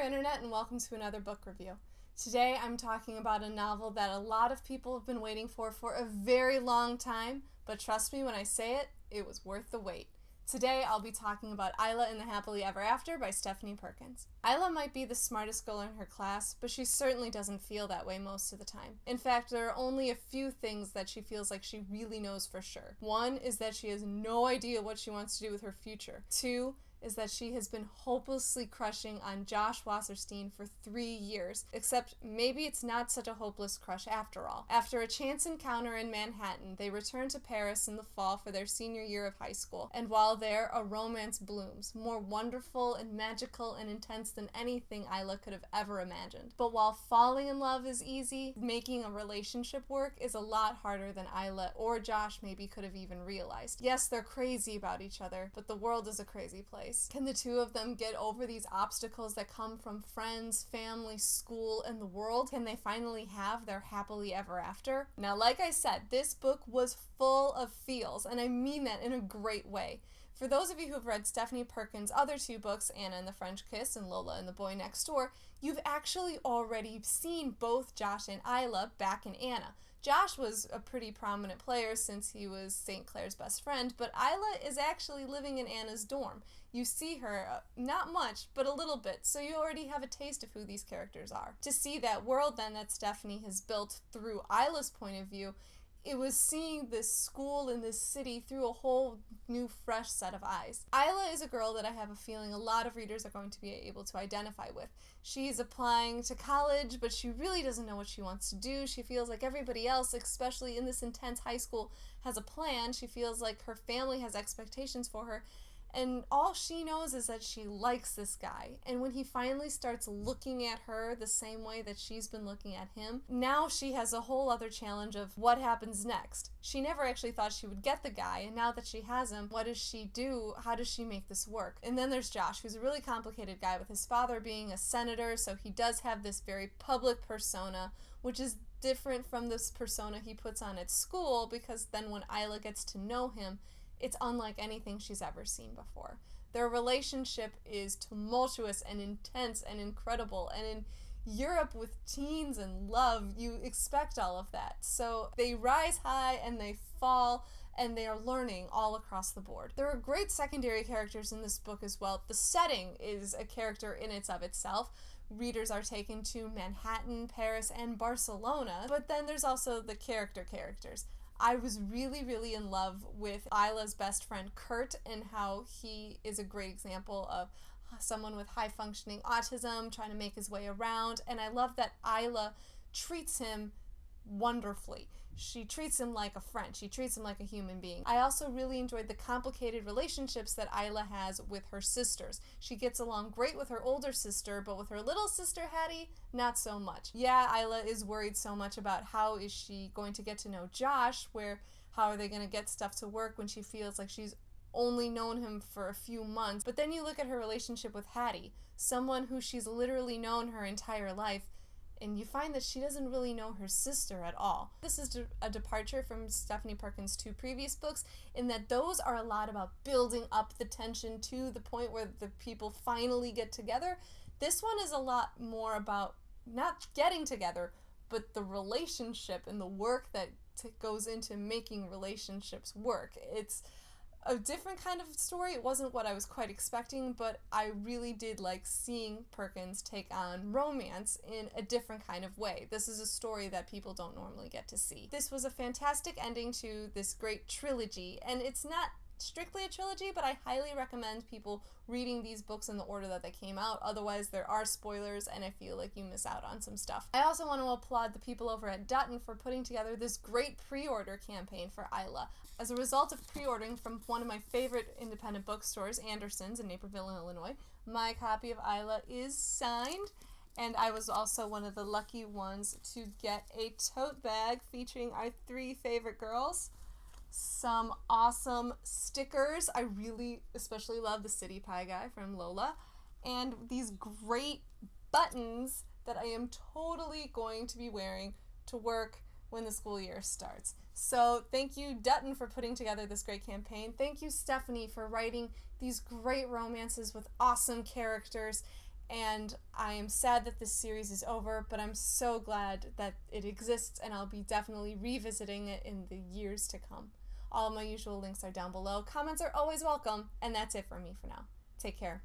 Internet, and welcome to another book review. Today I'm talking about a novel that a lot of people have been waiting for a very long time, but trust me when I say it, it was worth the wait. Today I'll be talking about Isla and the Happily Ever After by Stephanie Perkins. Isla might be the smartest girl in her class, but she certainly doesn't feel that way most of the time. In fact, there are only a few things that she feels like she really knows for sure. One is that she has no idea what she wants to do with her future. Two is that she has been hopelessly crushing on Josh Wasserstein for 3 years, except maybe it's not such a hopeless crush after all. After a chance encounter in Manhattan, they return to Paris in the fall for their senior year of high school, and while there, a romance blooms, more wonderful and magical and intense than anything Isla could have ever imagined. But while falling in love is easy, making a relationship work is a lot harder than Isla or Josh maybe could have even realized. Yes, they're crazy about each other, but the world is a crazy place. Can the two of them get over these obstacles that come from friends, family, school, and the world? Can they finally have their happily ever after? Now, like I said, this book was full of feels, and I mean that in a great way. For those of you who've read Stephanie Perkins' other two books, Anna and the French Kiss and Lola and the Boy Next Door, you've actually already seen both Josh and Isla back in Anna. Josh was a pretty prominent player since he was St. Clair's best friend, but Isla is actually living in Anna's dorm. You see her, not much, but a little bit, so you already have a taste of who these characters are. To see that world then that Stephanie has built through Isla's point of view, it was seeing this school and this city through a whole new, fresh set of eyes. Isla is a girl that I have a feeling a lot of readers are going to be able to identify with. She's applying to college, but she really doesn't know what she wants to do. She feels like everybody else, especially in this intense high school, has a plan. She feels like her family has expectations for her. And all she knows is that she likes this guy. And when he finally starts looking at her the same way that she's been looking at him, now she has a whole other challenge of what happens next. She never actually thought she would get the guy, and now that she has him, what does she do? How does she make this work? And then there's Josh, who's a really complicated guy with his father being a senator, so he does have this very public persona, which is different from this persona he puts on at school, because then when Isla gets to know him, it's unlike anything she's ever seen before. Their relationship is tumultuous and intense and incredible, and in Europe with teens and love, you expect all of that. So they rise high and they fall, and they are learning all across the board. There are great secondary characters in this book as well. The setting is a character in and of itself. Readers are taken to Manhattan, Paris, and Barcelona, but then there's also the characters. I was really in love with Isla's best friend Kurt and how he is a great example of someone with high functioning autism trying to make his way around, and I love that Isla treats him wonderfully. She treats him like a friend. She treats him like a human being. I also really enjoyed the complicated relationships that Isla has with her sisters. She gets along great with her older sister, but with her little sister Hattie, not so much. Yeah, Isla is worried so much about how is she going to get to know Josh, how are they going to get stuff to work when she feels like she's only known him for a few months. But then you look at her relationship with Hattie, someone who she's literally known her entire life, and you find that she doesn't really know her sister at all. This is a departure from Stephanie Perkins' two previous books, in that those are a lot about building up the tension to the point where the people finally get together. This one is a lot more about not getting together, but the relationship and the work that goes into making relationships work. It's a different kind of story. It wasn't what I was quite expecting, but I really did like seeing Perkins take on romance in a different kind of way. This is a story that people don't normally get to see. This was a fantastic ending to this great trilogy, and it's not strictly a trilogy, but I highly recommend people reading these books in the order that they came out. Otherwise, there are spoilers, and I feel like you miss out on some stuff. I also want to applaud the people over at Dutton for putting together this great pre-order campaign for Isla. As a result of pre-ordering from one of my favorite independent bookstores, Anderson's in Naperville, Illinois, my copy of Isla is signed, and I was also one of the lucky ones to get a tote bag featuring our 3 favorite girls. Some awesome stickers. I really especially love the City Pie guy from Lola. And these great buttons that I am totally going to be wearing to work when the school year starts. So thank you, Dutton, for putting together this great campaign. Thank you, Stephanie, for writing these great romances with awesome characters. and I am sad that this series is over, but I'm so glad that it exists, and I'll be definitely revisiting it in the years to come. All of my usual links are down below. Comments are always welcome, and that's it for me for now. Take care.